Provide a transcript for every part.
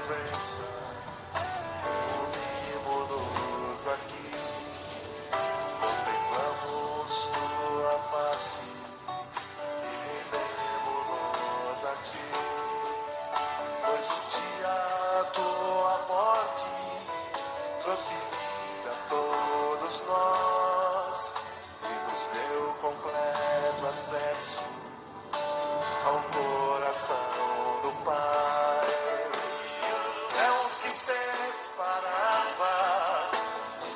presença, unimos-nos aqui, contemplamos tua face e rendemos-nos a ti, pois um dia tua morte trouxe vida a todos nós e nos deu completo acesso ao coração do Pai. Véu que separava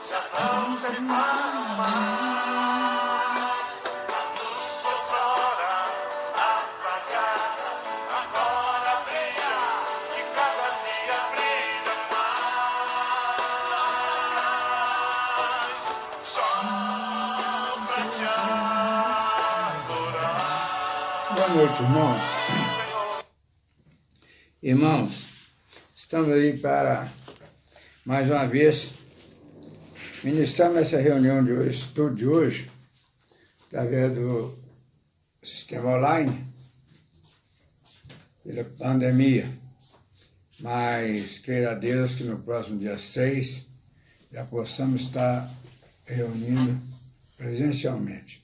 já não separa mais. A luz outrora apagada agora brilha e cada dia brilha mais. Só pra te adorar. Boa noite, irmãos. Irmãos, estamos aí para, mais uma vez, ministrar nessa reunião de hoje, estudo de hoje, através do sistema online, pela pandemia. Mas queira Deus que no próximo dia 6 já possamos estar reunindo presencialmente.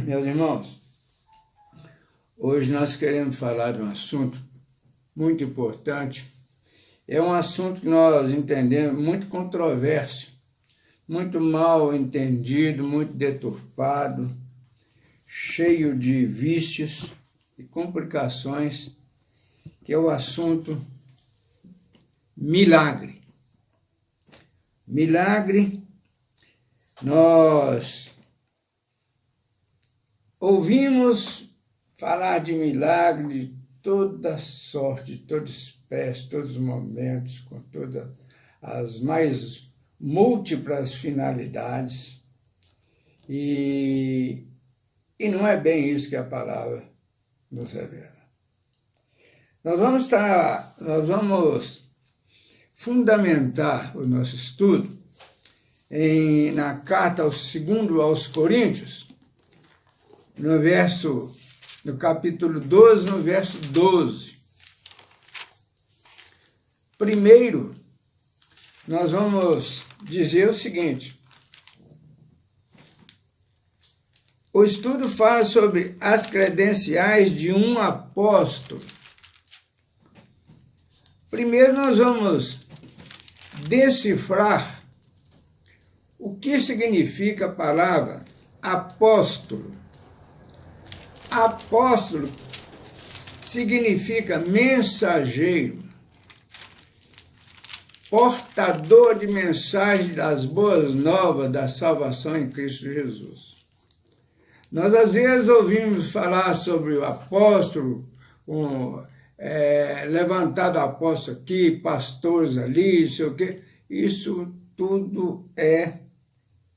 Meus irmãos, hoje nós queremos falar de um assunto muito importante. É um assunto que nós entendemos muito controverso, muito mal entendido, muito deturpado, cheio de vícios e complicações, que é o assunto milagre. Milagre, nós ouvimos falar de milagre de toda sorte, de toda espécie, todos os momentos, com todas as mais múltiplas finalidades. E não é bem isso que a palavra nos revela. Nós vamos fundamentar o nosso estudo na carta segundo aos Coríntios, no capítulo 12, no verso 12. Primeiro, nós vamos dizer o seguinte: o estudo fala sobre as credenciais de um apóstolo. Primeiro, nós vamos decifrar o que significa a palavra apóstolo. Apóstolo significa mensageiro, portador de mensagem das boas novas da salvação em Cristo Jesus. Nós, às vezes, ouvimos falar sobre o apóstolo, levantado apóstolo aqui, pastores ali, não sei o quê. Isso tudo é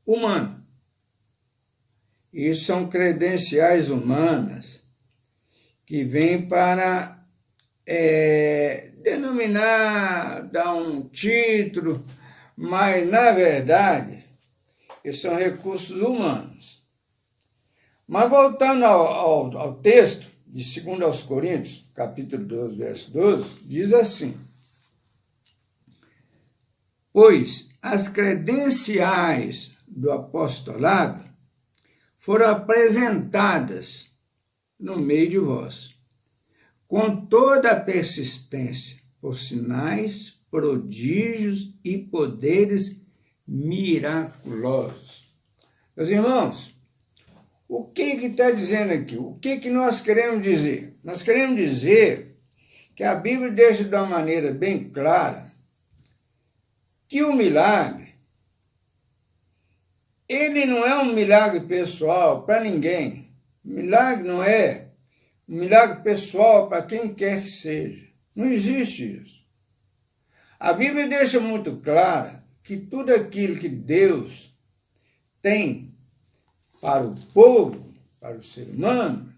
humano. Isso são credenciais humanas que vêm para denominar, dar um título, mas, na verdade, esses são recursos humanos. Mas, voltando ao texto, de 2 aos Coríntios, capítulo 12, verso 12, diz assim: pois as credenciais do apostolado foram apresentadas no meio de vós, com toda a persistência, por sinais, prodígios e poderes miraculosos. Meus irmãos, o que está dizendo aqui? O que nós queremos dizer? Nós queremos dizer que a Bíblia deixa de uma maneira bem clara que o milagre, ele não é um milagre pessoal para ninguém. O milagre não é um milagre pessoal para quem quer que seja. Não existe isso. A Bíblia deixa muito clara que tudo aquilo que Deus tem para o povo, para o ser humano,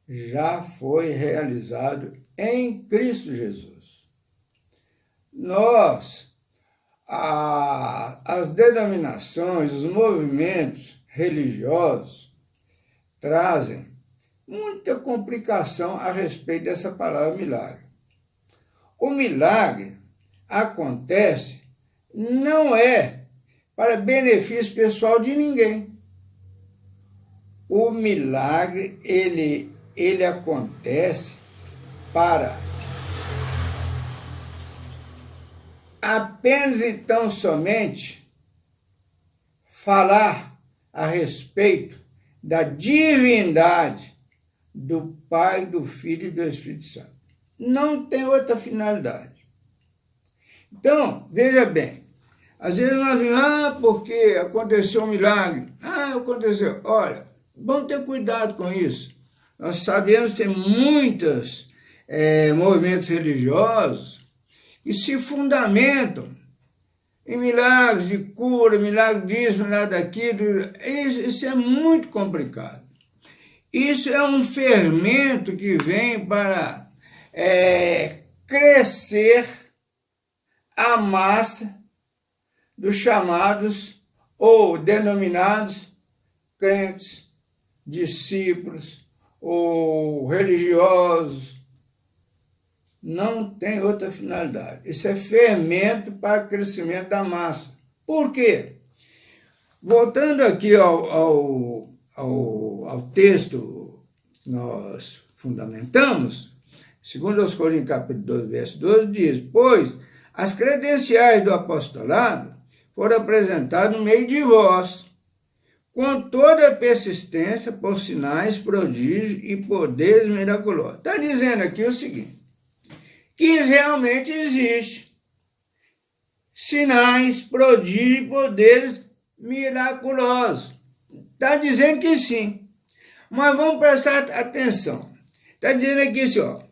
já foi realizado em Cristo Jesus. As denominações, os movimentos religiosos trazem muita complicação a respeito dessa palavra milagre. O milagre acontece não é para benefício pessoal de ninguém. O milagre, ele acontece para apenas e tão somente falar a respeito da divindade do Pai, do Filho e do Espírito Santo. Não tem outra finalidade. Então, veja bem, às vezes nós vimos, porque aconteceu um milagre. Aconteceu. Olha, vamos ter cuidado com isso. Nós sabemos que tem muitos movimentos religiosos que se fundamentam em milagres de cura, milagre disso, milagre daquilo. Isso é muito complicado. Isso é um fermento que vem para crescer a massa dos chamados ou denominados crentes, discípulos ou religiosos. Não tem outra finalidade. Isso é fermento para o crescimento da massa. Por quê? Voltando aqui ao texto que nós fundamentamos, segundo aos Coríntios capítulo 12, verso 12, diz: pois as credenciais do apostolado foram apresentadas no meio de vós, com toda a persistência, por sinais, prodígios e poderes miraculosos. Está dizendo aqui o seguinte, que realmente existe sinais, prodígios e poderes miraculosos. Está dizendo que sim. Mas vamos prestar atenção. Está dizendo aqui assim, ó.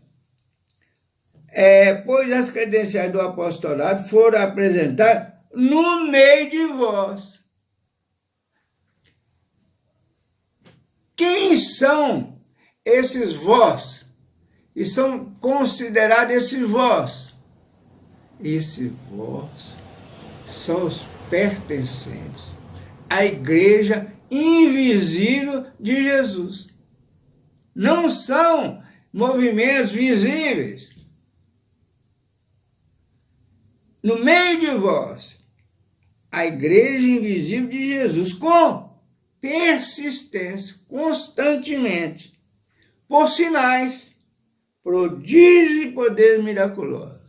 Pois as credenciais do apostolado foram apresentadas no meio de vós. Quem são esses vós? E são considerados esses vós? Esses vós são os pertencentes à igreja invisível de Jesus. Não são movimentos visíveis. No meio de vós, a igreja invisível de Jesus, com persistência, constantemente, por sinais, prodígios e poderes miraculosos.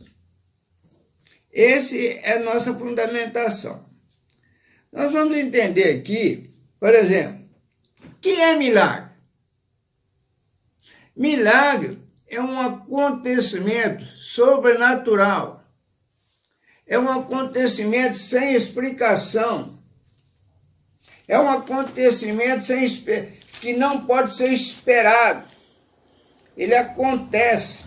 Essa é a nossa fundamentação. Nós vamos entender aqui, por exemplo, o que é milagre? Milagre é um acontecimento sobrenatural. É um acontecimento sem explicação. É um acontecimento que não pode ser esperado. Ele acontece.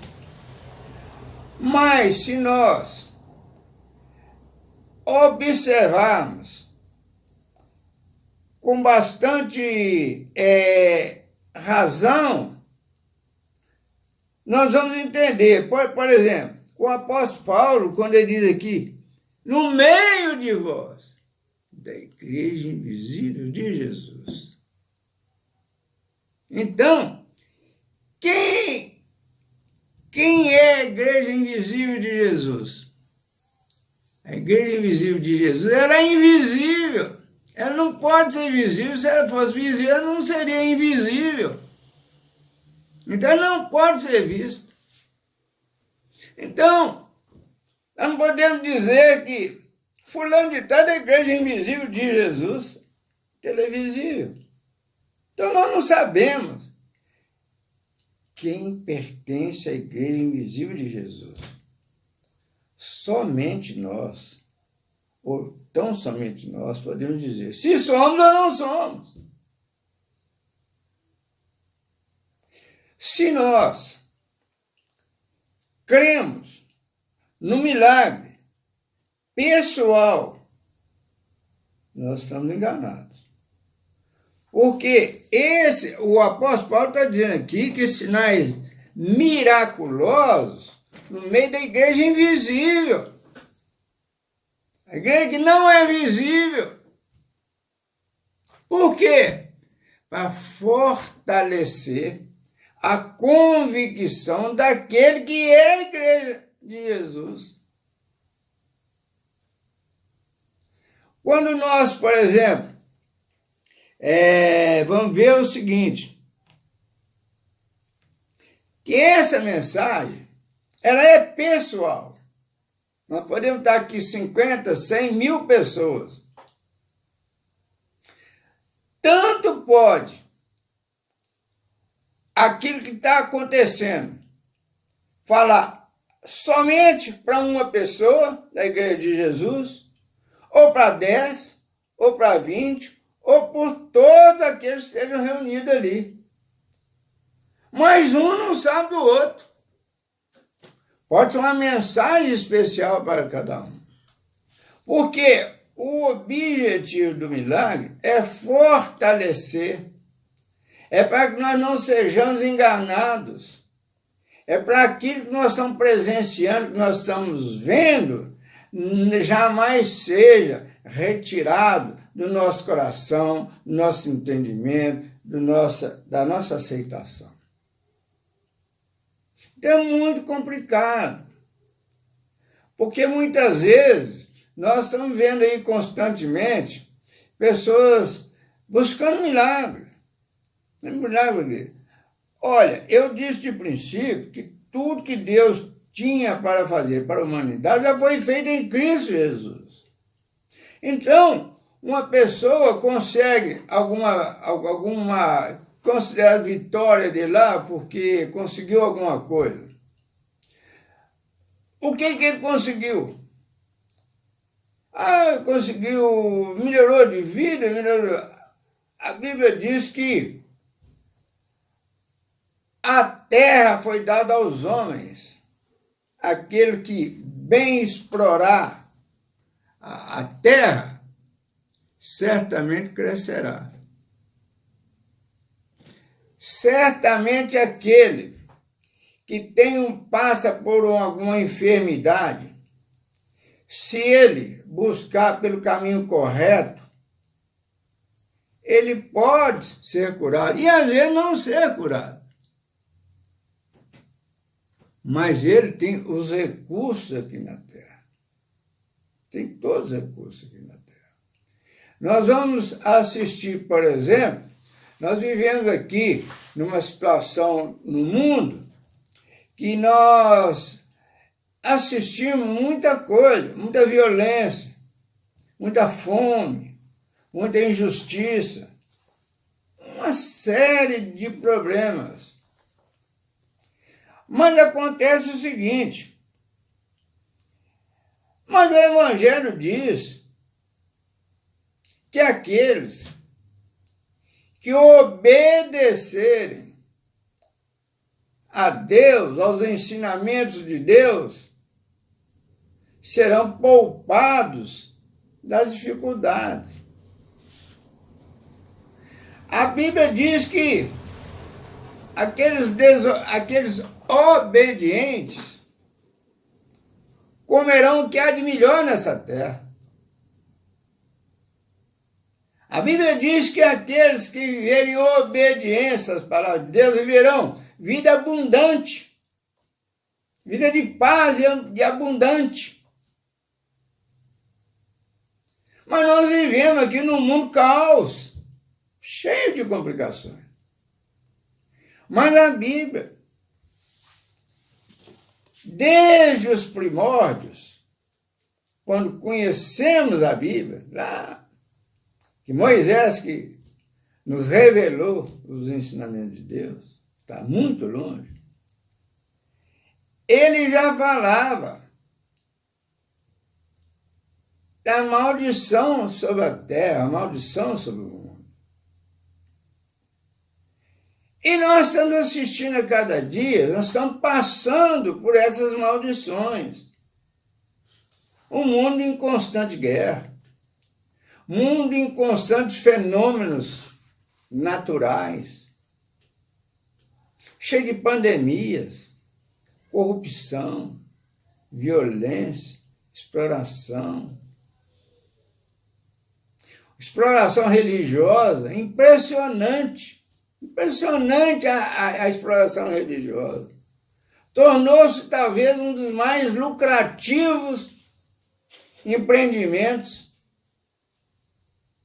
Mas se nós observarmos com bastante razão, nós vamos entender. Por exemplo, o apóstolo Paulo, quando ele diz aqui, no meio de vós, da igreja invisível de Jesus. Então, quem é a igreja invisível de Jesus? A igreja invisível de Jesus, ela é invisível. Ela não pode ser visível. Se ela fosse visível, ela não seria invisível. Então, ela não pode ser vista. Então, nós não podemos dizer que fulano de tal é da igreja invisível de Jesus. Televisível. Então, nós não sabemos quem pertence à igreja invisível de Jesus. Somente nós, ou tão somente nós, podemos dizer se somos ou não somos. Se nós cremos no milagre pessoal, nós estamos enganados. Porque o apóstolo Paulo está dizendo aqui que sinais miraculosos no meio da igreja invisível. A igreja que não é visível. Por quê? Para fortalecer a convicção daquele que é a igreja de Jesus. Quando nós, por exemplo, vamos ver o seguinte, que essa mensagem, ela é pessoal. Nós podemos estar aqui 50, 100 mil pessoas. Tanto pode aquilo que está acontecendo falar somente para uma pessoa da Igreja de Jesus, ou para 10, ou para 20, ou por todos aqueles que estejam reunidos ali. Mas um não sabe do outro. Pode ser uma mensagem especial para cada um. Porque o objetivo do milagre é fortalecer. É para que nós não sejamos enganados. É para aquilo que nós estamos presenciando, que nós estamos vendo, jamais seja retirado do nosso coração, do nosso entendimento, da nossa aceitação. Então é muito complicado, porque muitas vezes nós estamos vendo aí constantemente pessoas buscando milagre. Milagre. Olha, eu disse de princípio que tudo que Deus tinha para fazer para a humanidade já foi feito em Cristo Jesus. Então, uma pessoa consegue alguma considerar vitória de lá porque conseguiu alguma coisa. O que ele conseguiu? Conseguiu, melhorou de vida, melhorou. A Bíblia diz que a terra foi dada aos homens. Aquele que bem explorar a terra, certamente crescerá. Certamente aquele que passa por alguma enfermidade, se ele buscar pelo caminho correto, ele pode ser curado, e às vezes não ser curado. Mas ele tem os recursos aqui na terra. Tem todos os recursos aqui na terra. Nós vamos assistir, por exemplo, nós vivemos aqui numa situação no mundo que nós assistimos muita coisa, muita violência, muita fome, muita injustiça, uma série de problemas. Mas acontece o seguinte, mas o Evangelho diz que aqueles que obedecerem a Deus, aos ensinamentos de Deus, serão poupados das dificuldades. A Bíblia diz que aqueles obedientes comerão o que há de melhor nessa terra. A Bíblia diz que aqueles que viverem obediências para Deus viverão vida abundante, vida de paz e abundante. Mas nós vivemos aqui num mundo caos, cheio de complicações. Mas a Bíblia, desde os primórdios, quando conhecemos a Bíblia, lá, que Moisés que nos revelou os ensinamentos de Deus, está muito longe, ele já falava da maldição sobre a terra, a maldição sobre o mundo. E nós estamos assistindo a cada dia, nós estamos passando por essas maldições. Um mundo em constante guerra, mundo em constantes fenômenos naturais, cheio de pandemias, corrupção, violência, exploração religiosa, impressionante a exploração religiosa. tornou-se talvez um dos mais lucrativos empreendimentos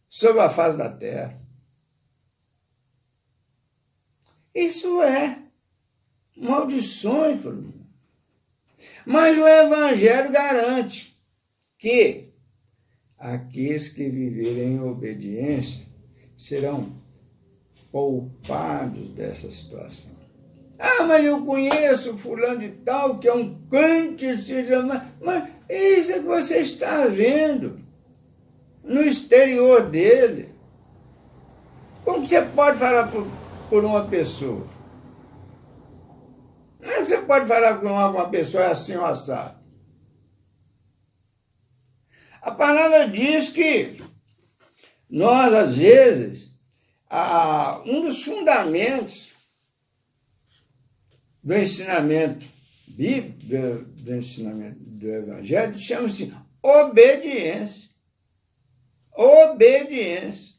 sobre a face da terra. Isso é maldições para o mundo. Mas o Evangelho garante que aqueles que viverem em obediência serão poupados dessa situação. Ah, mas eu conheço fulano de tal, que é um crente, mas isso é que você está vendo no exterior dele. Como você pode falar por uma pessoa? Como você pode falar com uma pessoa assim ou assado? A palavra diz que nós, às vezes, um dos fundamentos do ensinamento bíblico, do ensinamento do Evangelho, chama-se obediência. Obediência.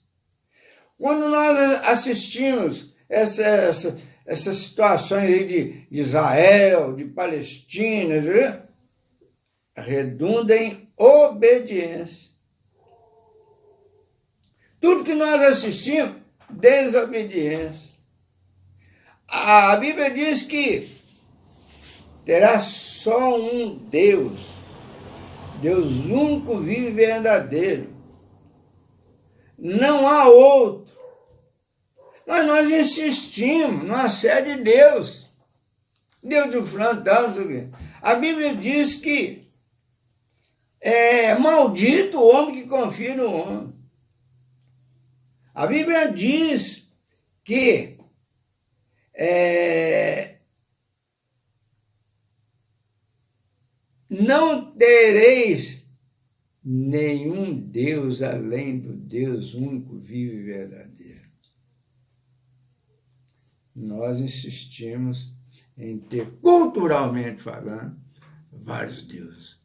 Quando nós assistimos essas situações aí de Israel, de Palestina, redunda em obediência. Tudo que nós assistimos, desobediência. A Bíblia diz que terá só um Deus, Deus único, vivo e verdadeiro. Não há outro. Mas nós insistimos na sede de Deus. Deus do fulano, tal, não sei o quê. A Bíblia diz que é maldito o homem que confia no homem. A Bíblia diz que não tereis nenhum Deus além do Deus único, vivo e verdadeiro. Nós insistimos em ter, culturalmente falando, vários deuses.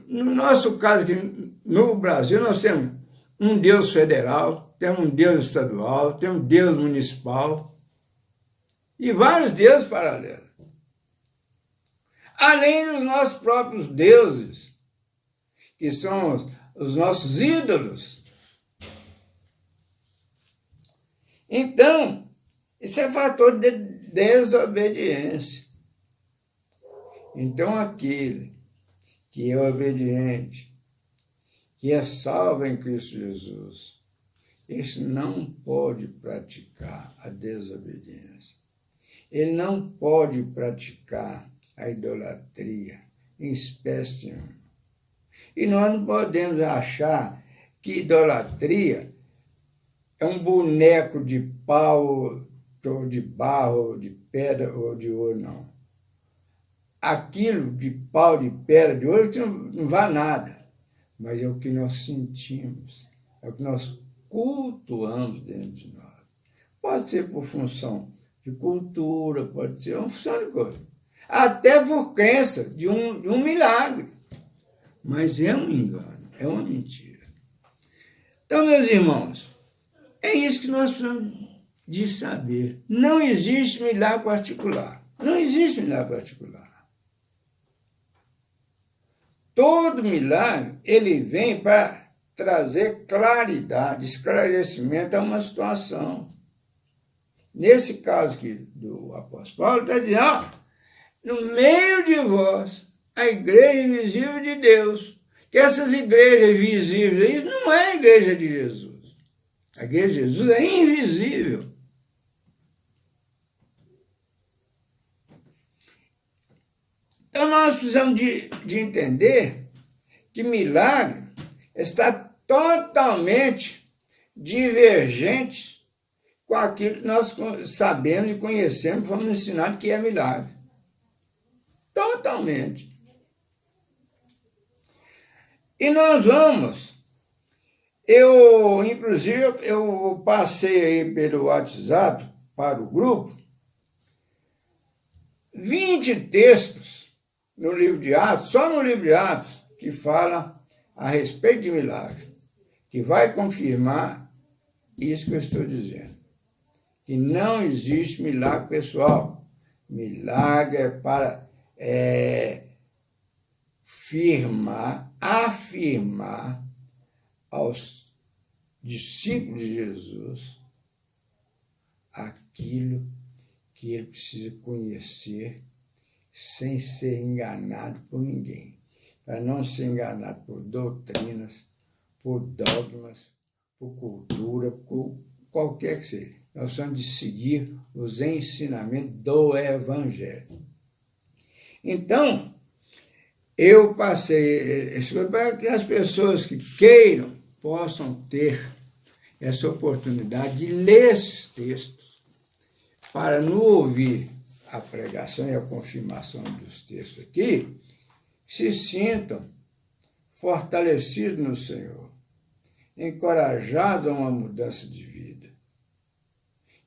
No nosso caso aqui no Brasil, nós temos um Deus federal, temos um Deus estadual, temos um Deus municipal e vários deuses paralelos. Além dos nossos próprios deuses, que são os nossos ídolos. Então, isso é fator de desobediência. Então, aquele que é obediente, que é salvo em Cristo Jesus, esse não pode praticar a desobediência. Ele não pode praticar a idolatria em espécie nenhuma. E nós não podemos achar que idolatria é um boneco de pau, ou de barro, ou de pedra, ou de ouro, não. Aquilo de pau, de pedra, de ouro, não vale nada. Mas é o que nós sentimos, é o que nós cultuamos dentro de nós. Pode ser por função de cultura, pode ser uma função de coisa. Até por crença de um milagre. Mas é um engano, é uma mentira. Então, meus irmãos, é isso que nós precisamos de saber. Não existe milagre particular. Não existe milagre particular. Todo milagre, ele vem para trazer claridade, esclarecimento a uma situação. Nesse caso aqui do apóstolo Paulo, está dizendo, no meio de vós, a igreja invisível de Deus, que essas igrejas visíveis não é a igreja de Jesus. A igreja de Jesus é invisível. Então nós precisamos de entender que milagre está totalmente divergente com aquilo que nós sabemos e conhecemos, fomos ensinados que é milagre. Totalmente. E nós vamos, inclusive, eu passei aí pelo WhatsApp para o grupo, 20 textos no livro de Atos, só no livro de Atos, que fala a respeito de milagres, que vai confirmar isso que eu estou dizendo. que não existe milagre pessoal. Milagre é para afirmar aos discípulos de Jesus aquilo que ele precisa conhecer sem ser enganado por ninguém. Para não ser enganado por doutrinas, por dogmas, por cultura, por qualquer que seja. Nós precisamos de seguir os ensinamentos do Evangelho. Então, eu passei para que as pessoas que queiram possam ter essa oportunidade de ler esses textos para não ouvir a pregação e a confirmação dos textos aqui, se sintam fortalecidos no Senhor, encorajados a uma mudança de vida,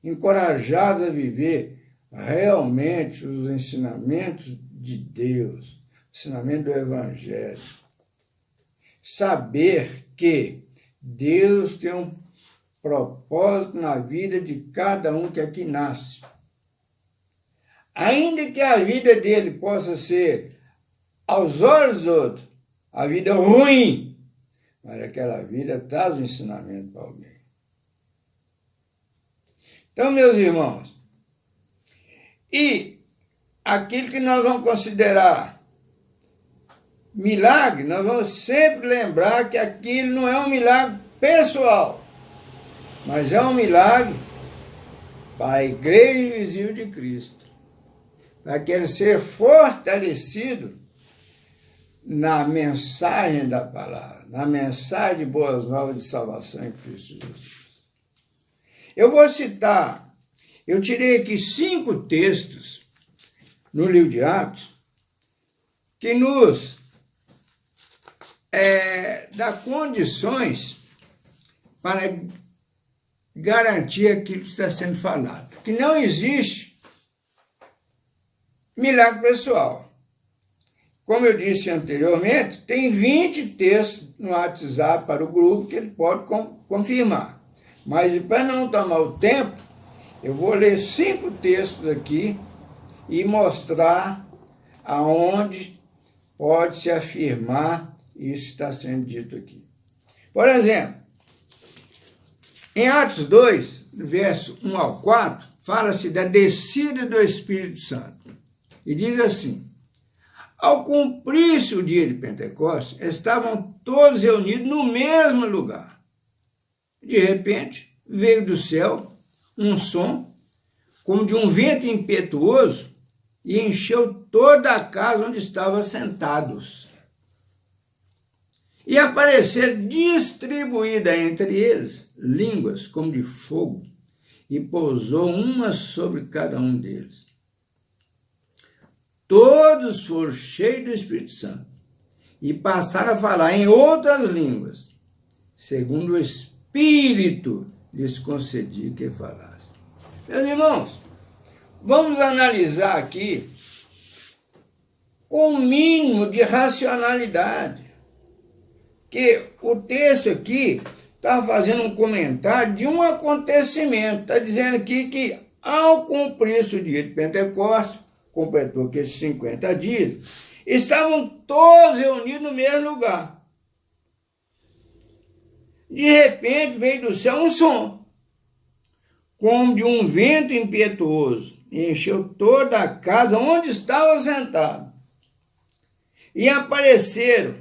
encorajados a viver realmente os ensinamentos de Deus, o ensinamento do Evangelho. Saber que Deus tem um propósito na vida de cada um que aqui nasce. Ainda que a vida dele possa ser, aos olhos dos outros, a vida ruim, mas aquela vida traz um ensinamento para alguém. Então, meus irmãos, e aquilo que nós vamos considerar milagre, nós vamos sempre lembrar que aquilo não é um milagre pessoal, mas é um milagre para a Igreja Invisível de Cristo, para que ele seja fortalecido na mensagem da palavra, na mensagem de boas novas de salvação em Cristo Jesus. Eu vou citar, eu tirei aqui 5 textos no livro de Atos que nos dá condições para garantir aquilo que está sendo falado. Que não existe milagre pessoal. Como eu disse anteriormente, tem 20 textos no WhatsApp para o grupo que ele pode confirmar. Mas para não tomar o tempo, eu vou ler 5 textos aqui e mostrar aonde pode se afirmar isso está sendo dito aqui. Por exemplo, em Atos 2, verso 1 ao 4, fala-se da descida do Espírito Santo. E diz assim: ao cumprir-se o dia de Pentecostes, estavam todos reunidos no mesmo lugar. De repente, veio do céu um som, como de um vento impetuoso, e encheu toda a casa onde estavam sentados. E apareceram distribuídas entre eles línguas como de fogo, e pousou uma sobre cada um deles. Todos foram cheios do Espírito Santo e passaram a falar em outras línguas, segundo o Espírito lhes concedia que falassem. Meus irmãos, vamos analisar aqui com o mínimo de racionalidade, que o texto aqui está fazendo um comentário de um acontecimento, está dizendo aqui que ao cumprir-se o dia de Pentecostes, completou aqueles 50 dias, estavam todos reunidos no mesmo lugar. De repente veio do céu um som, como de um vento impetuoso, e encheu toda a casa onde estava sentado. E apareceram,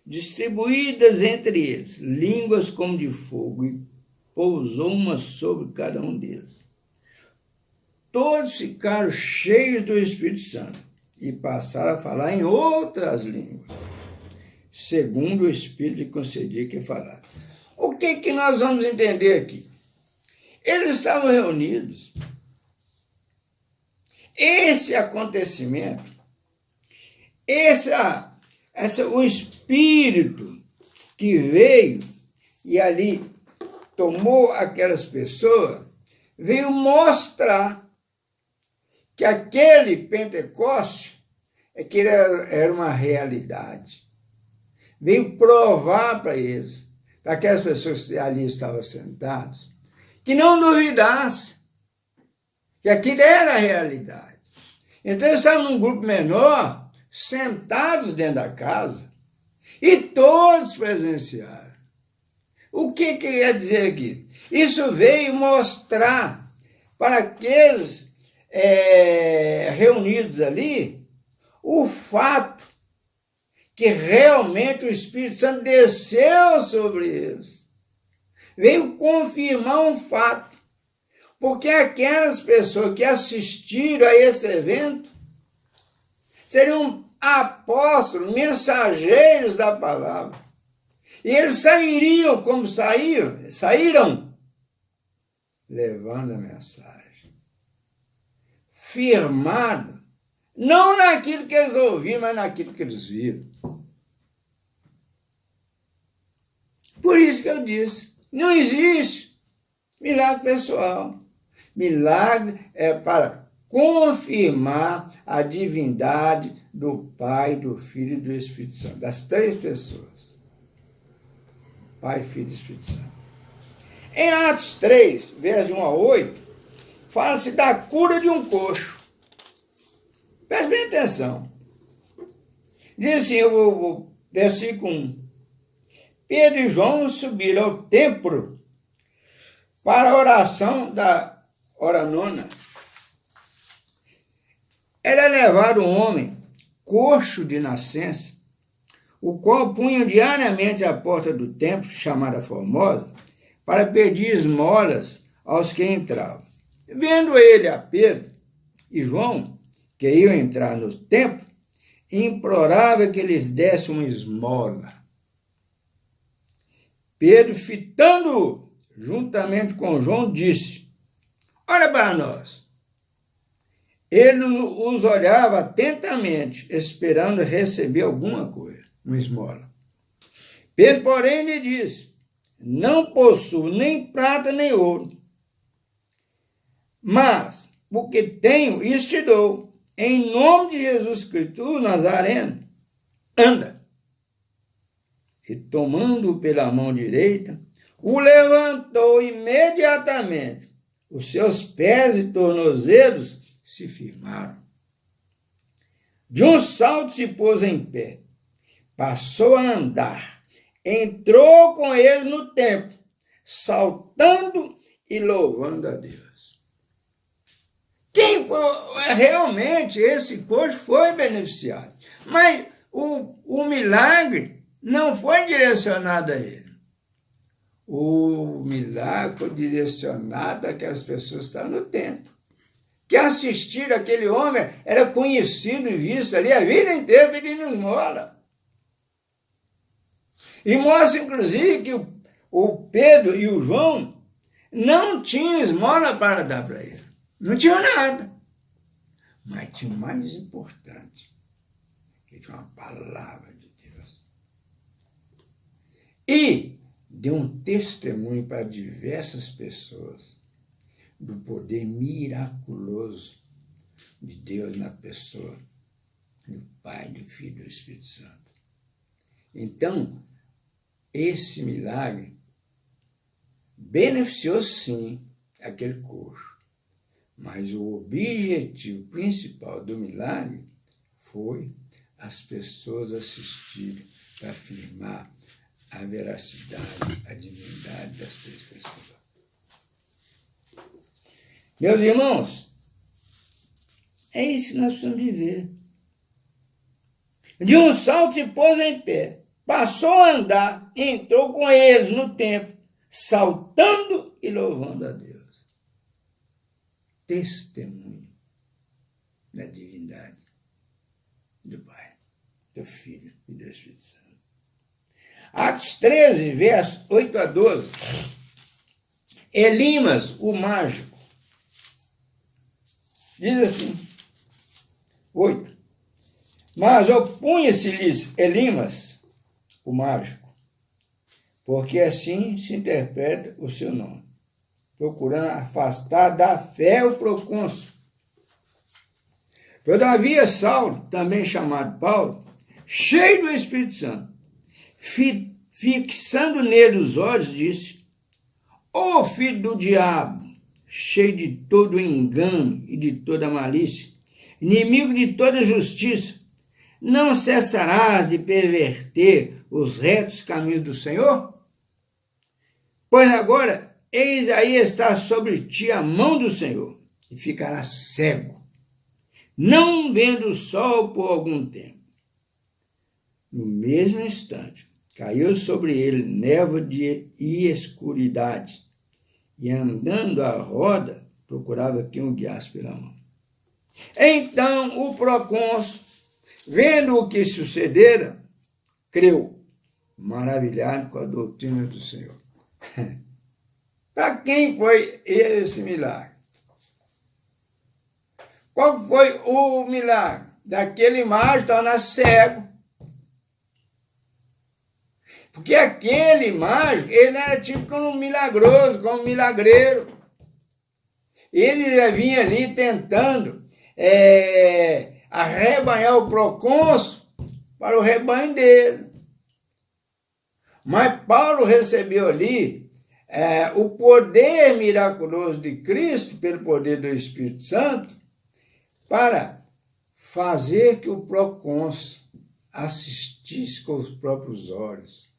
distribuídas entre eles, línguas como de fogo, e pousou uma sobre cada um deles. Todos ficaram cheios do Espírito Santo e passaram a falar em outras línguas, segundo o Espírito lhe concedia que falasse. O que nós vamos entender aqui? Eles estavam reunidos. Esse acontecimento, o Espírito que veio e ali tomou aquelas pessoas, veio mostrar que aquele Pentecostes que era uma realidade. Veio provar para eles, para aquelas pessoas que ali estavam sentadas, que não duvidassem que aquilo era a realidade. Então eles estavam num grupo menor, sentados dentro da casa, e todos presenciaram. O que quer dizer aqui? Isso veio mostrar para aqueles reunidos ali o fato que realmente o Espírito Santo desceu sobre eles. Veio confirmar um fato. Porque aquelas pessoas que assistiram a esse evento seriam apóstolos, mensageiros da palavra. E eles sairiam como saíram, levando a mensagem. Firmado, não naquilo que eles ouviram, mas naquilo que eles viram. Por isso que eu disse, não existe milagre pessoal. Milagre é para confirmar a divindade do Pai, do Filho e do Espírito Santo, das três pessoas. Pai, Filho e Espírito Santo. Em Atos 3, versos 1 a 8, fala-se da cura de um coxo. Preste bem atenção. Diz assim, o versículo 1. Pedro e João subiram ao templo para a oração da hora nona. Era levar um homem coxo de nascença, o qual punha diariamente à porta do templo, chamada Formosa, para pedir esmolas aos que entravam. Vendo ele a Pedro e João, que iam entrar no templo, implorava que lhes desse uma esmola. Pedro, fitando-o juntamente com João, disse: olha para nós. Ele os olhava atentamente, esperando receber alguma coisa, uma esmola. Pedro, porém, lhe disse: não possuo nem prata nem ouro, mas o que tenho, isso te dou. Em nome de Jesus Cristo, o Nazareno, anda. E tomando-o pela mão direita, o levantou imediatamente. Os seus pés e tornozelos se firmaram. De um salto se pôs em pé, passou a andar, entrou com eles no templo, saltando e louvando a Deus. Quem realmente esse coxo foi beneficiado, mas o milagre não foi direcionado a ele. O milagre foi direcionado àquelas pessoas que estavam no templo, que assistiram aquele homem, era conhecido e visto ali a vida inteira pedindo esmola. E mostra, inclusive, que o Pedro e o João não tinham esmola para dar para ele. Não tinham nada. Mas tinha o mais importante, que tinha uma palavra de Deus. E deu um testemunho para diversas pessoas do poder miraculoso de Deus na pessoa do Pai, do Filho e do Espírito Santo. Então, esse milagre beneficiou sim aquele coxo, mas o objetivo principal do milagre foi as pessoas assistirem para afirmar a veracidade, a divindade das três pessoas. Meus irmãos, é isso que nós precisamos viver. De um salto se pôs em pé, passou a andar, entrou com eles no templo, saltando e louvando a Deus. Testemunho da divindade do Pai, do Filho e do Espírito Santo. Atos 13, versos 8 a 12. Elimas, o mágico, diz assim, 8. Mas opunha-se-lhes Elimas, o mágico, porque assim se interpreta o seu nome, procurando afastar da fé o procônsul. Todavia Saulo, também chamado Paulo, cheio do Espírito Santo, fixando nele os olhos, disse: ó filho do diabo, cheio de todo engano e de toda malícia, inimigo de toda justiça, não cessarás de perverter os retos caminhos do Senhor? Pois agora, eis aí está sobre ti a mão do Senhor, e ficarás cego, não vendo o sol por algum tempo. No mesmo instante, caiu sobre ele névoa e escuridade, e andando à roda, procurava quem o guiasse pela mão. Então o procônsul, vendo o que sucedera, creu, maravilhado com a doutrina do Senhor. Para quem foi esse milagre? Qual foi o milagre? Daquele mágico tornar cego. Porque aquele mágico, ele era tipo como um milagroso, como um milagreiro. Ele já vinha ali tentando arrebanhar o procônsul para o rebanho dele. Mas Paulo recebeu ali o poder miraculoso de Cristo, pelo poder do Espírito Santo, para fazer que o procônsul assistisse com os próprios olhos,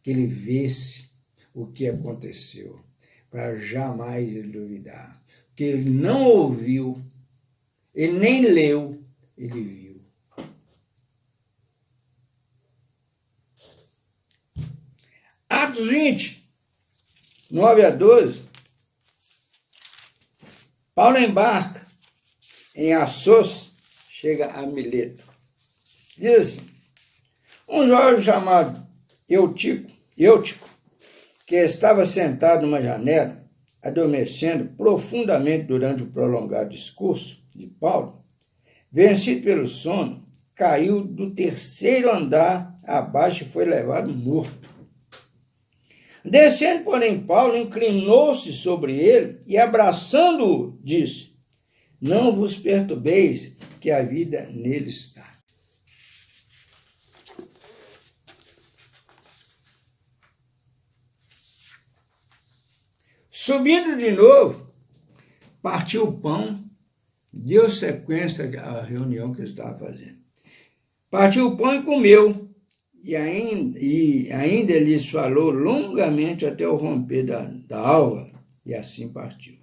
que ele visse o que aconteceu, para jamais ele duvidar. Porque ele não ouviu, ele nem leu, ele viu. Atos 20, 9 a 12, Paulo embarca em Assos, chega a Mileto. Diz assim: um jovem chamado Eutico, que estava sentado numa janela, adormecendo profundamente durante o prolongado discurso de Paulo, vencido pelo sono, caiu do terceiro andar abaixo e foi levado morto. Descendo, porém, Paulo inclinou-se sobre ele e, abraçando-o, disse: não vos perturbeis, que a vida nele está. Subindo de novo, partiu o pão, deu sequência à reunião que ele estava fazendo. Partiu o pão e comeu, e ainda lhes falou longamente até o romper da alva, e assim partiu.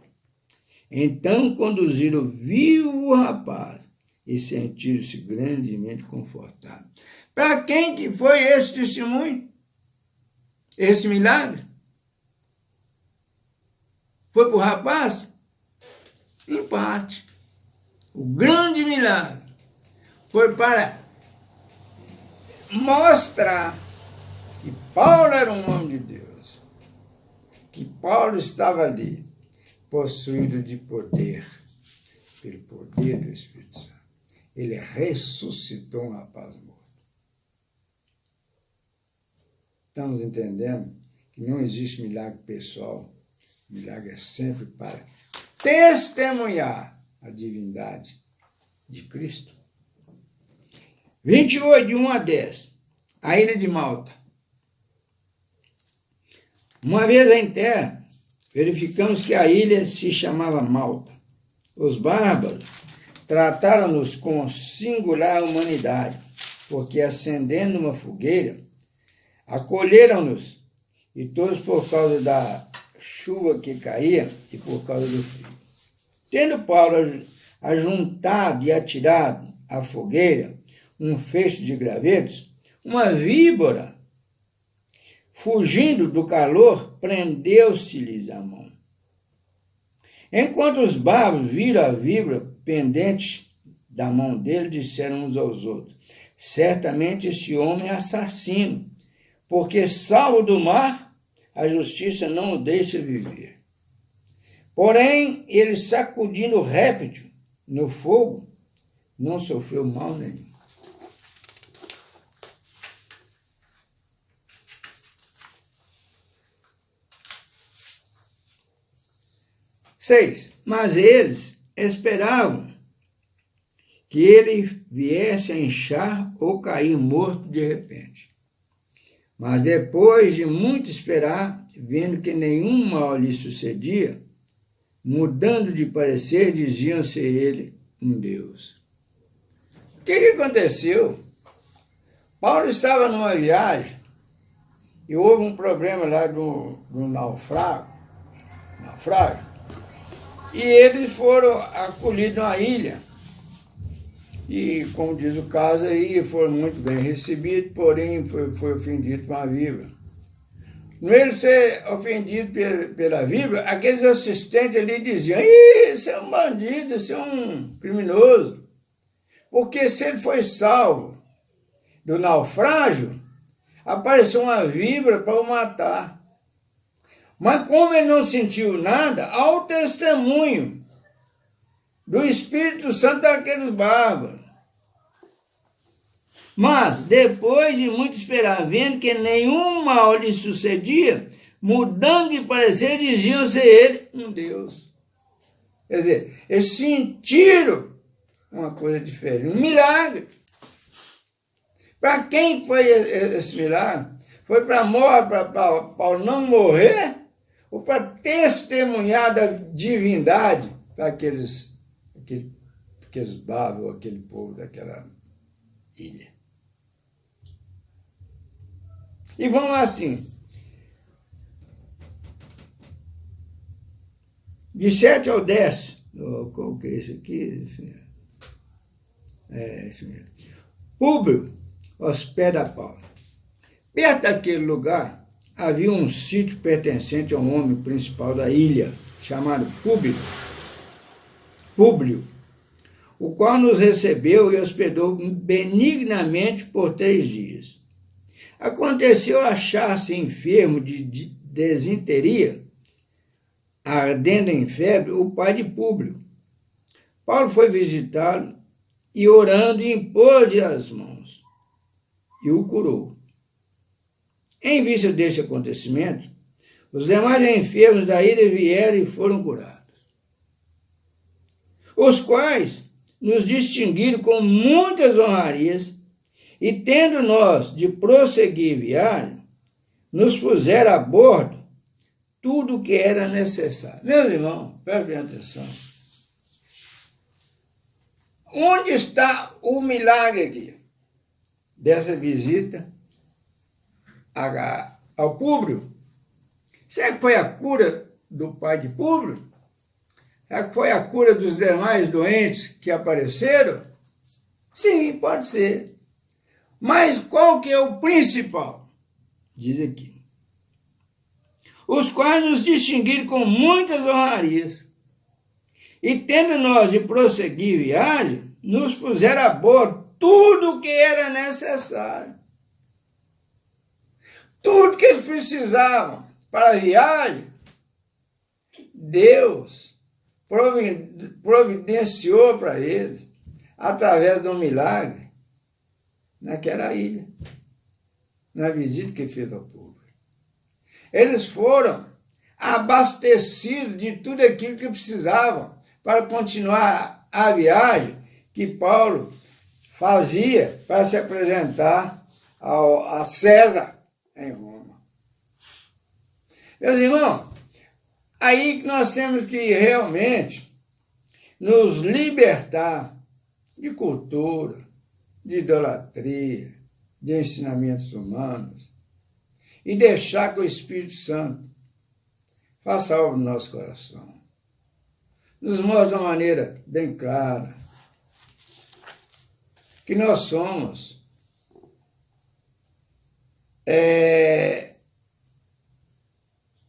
Então conduziram vivo o rapaz e sentiram-se grandemente confortados. Para quem que foi esse testemunho? Esse milagre? Foi para o rapaz? Em parte. O grande milagre foi para mostrar que Paulo era um homem de Deus, que Paulo estava ali, possuído de poder, pelo poder do Espírito Santo. Ele ressuscitou um rapaz morto. Estamos entendendo que não existe milagre pessoal. O milagre é sempre para testemunhar a divindade de Cristo. 28, de 1 a 10. A ilha de Malta. Uma vez em terra, verificamos que a ilha se chamava Malta. Os bárbaros trataram-nos com singular humanidade, porque acendendo uma fogueira, acolheram-nos, e todos por causa da chuva que caía e por causa do frio. Tendo Paulo ajuntado e atirado à fogueira um feixe de gravetos, uma víbora, fugindo do calor, prendeu-se-lhes a mão. Enquanto os bárbaros viram a víbora pendente da mão dele, disseram uns aos outros: certamente esse homem é assassino, porque, salvo do mar, a justiça não o deixa viver. Porém, ele, sacudindo o réptil no fogo, não sofreu mal nenhum. Mas eles esperavam que ele viesse a inchar ou cair morto de repente. Mas depois de muito esperar, vendo que nenhum mal lhe sucedia, mudando de parecer, diziam ser ele um Deus. O que aconteceu? Paulo estava numa viagem e houve um problema lá do naufrágio, e eles foram acolhidos numa ilha. E, como diz o caso aí, foram muito bem recebidos, porém foi ofendido com a víbora. No meio de ser ofendido pela víbora, aqueles assistentes ali diziam: "Ih, você é um bandido, você é um criminoso." Porque se ele foi salvo do naufrágio, apareceu uma víbora para o matar. Mas como ele não sentiu nada, há o testemunho do Espírito Santo daqueles bárbaros. Mas, depois de muito esperar, vendo que nenhum mal lhe sucedia, mudando de parecer, diziam ser ele um Deus. Quer dizer, eles sentiram uma coisa diferente, um milagre. Para quem foi esse milagre? Foi para Paulo não morrer ou para testemunhar da divindade para aqueles bárbaros, aquele povo daquela ilha. E vamos assim. De 7 ao 10, qual que é isso aqui? Isso mesmo. Públio hospeda Paulo. Perto daquele lugar havia um sítio pertencente a um homem principal da ilha, chamado Públio, o qual nos recebeu e hospedou benignamente por 3 dias. Aconteceu achar-se enfermo de desinteria, ardendo em febre, o pai de Públio. Paulo foi visitá-lo e, orando, impôs-lhe as mãos e o curou. Em vista deste acontecimento, os demais enfermos da ilha vieram e foram curados, os quais nos distinguiram com muitas honrarias, e tendo nós de prosseguir viagem, nos puseram a bordo tudo o que era necessário. Meus irmãos, prestem atenção. Onde está o milagre aqui dessa visita ao Públio? Será que foi a cura do pai de Públio? Será que foi a cura dos demais doentes que apareceram? Sim, pode ser. Mas qual que é o principal? Diz aqui. Os quais nos distinguiram com muitas honrarias, e tendo nós de prosseguir viagem, nos puseram a bordo tudo o que era necessário. Tudo que eles precisavam para a viagem, Deus providenciou para eles através de um milagre naquela ilha, na visita que fez ao povo. Eles foram abastecidos de tudo aquilo que precisavam para continuar a viagem que Paulo fazia para se apresentar a César em Roma. Meus irmãos, aí que nós temos que realmente nos libertar de cultura, de idolatria, de ensinamentos humanos e deixar que o Espírito Santo faça algo no nosso coração. Nos mostra de uma maneira bem clara que nós somos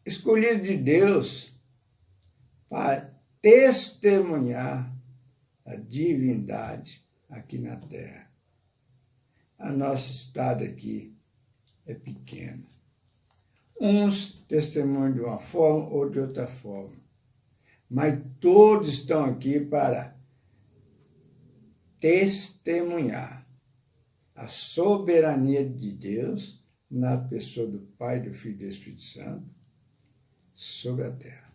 escolhidos de Deus para testemunhar a divindade aqui na terra. A nosso estado aqui é pequeno. Uns testemunham de uma forma, outros de outra forma. Mas todos estão aqui para testemunhar a soberania de Deus na pessoa do Pai, do Filho e do Espírito Santo sobre a terra.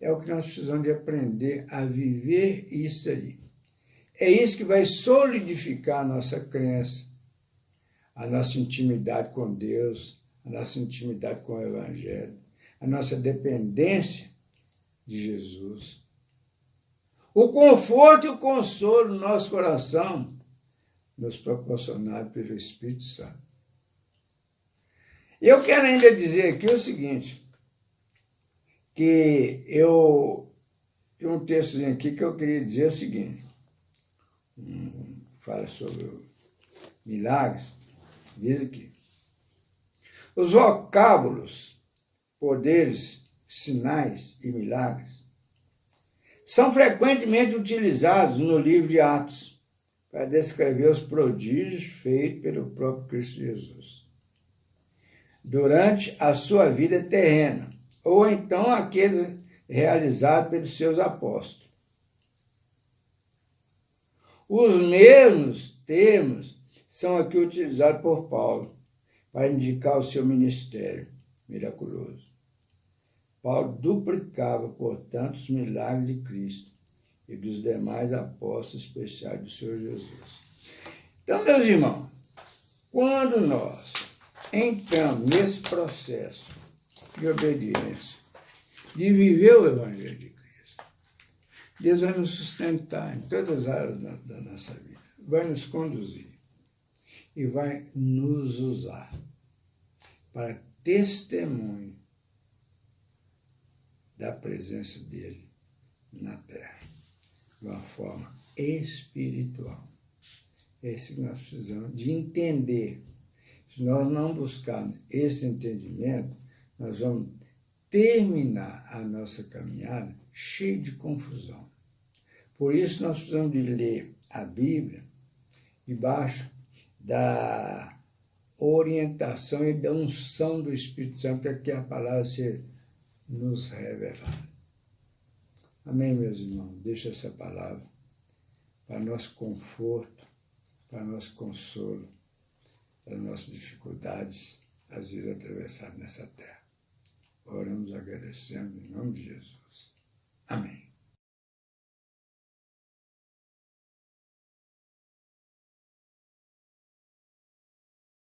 É o que nós precisamos de aprender a viver isso aí. É isso que vai solidificar a nossa crença, a nossa intimidade com Deus, a nossa intimidade com o Evangelho, a nossa dependência de Jesus. O conforto e o consolo no nosso coração nos proporcionado pelo Espírito Santo. Eu quero ainda dizer aqui o seguinte, que eu tenho um texto aqui que eu queria dizer o seguinte, fala sobre milagres, diz aqui, os vocábulos, poderes, sinais e milagres são frequentemente utilizados no livro de Atos para descrever os prodígios feitos pelo próprio Cristo Jesus durante a sua vida terrena, ou então aqueles realizados pelos seus apóstolos. Os mesmos termos são aqui utilizados por Paulo para indicar o seu ministério miraculoso. Paulo duplicava, portanto, os milagres de Cristo e dos demais apóstolos especiais do Senhor Jesus. Então, meus irmãos, quando nós entramos nesse processo de obediência, de viver o Evangelho de Cristo, Deus vai nos sustentar em todas as áreas da nossa vida, vai nos conduzir e vai nos usar para testemunho da presença dele na terra, de uma forma espiritual. É isso que nós precisamos de entender. Se nós não buscarmos esse entendimento, nós vamos terminar a nossa caminhada cheio de confusão. Por isso nós precisamos de ler a Bíblia debaixo da orientação e da unção do Espírito Santo para que a palavra seja nos revelada. Amém, meus irmãos? Deixa essa palavra para nosso conforto, para nosso consolo, para as nossas dificuldades, às vezes atravessadas nessa terra. Oramos agradecendo em nome de Jesus. Amém.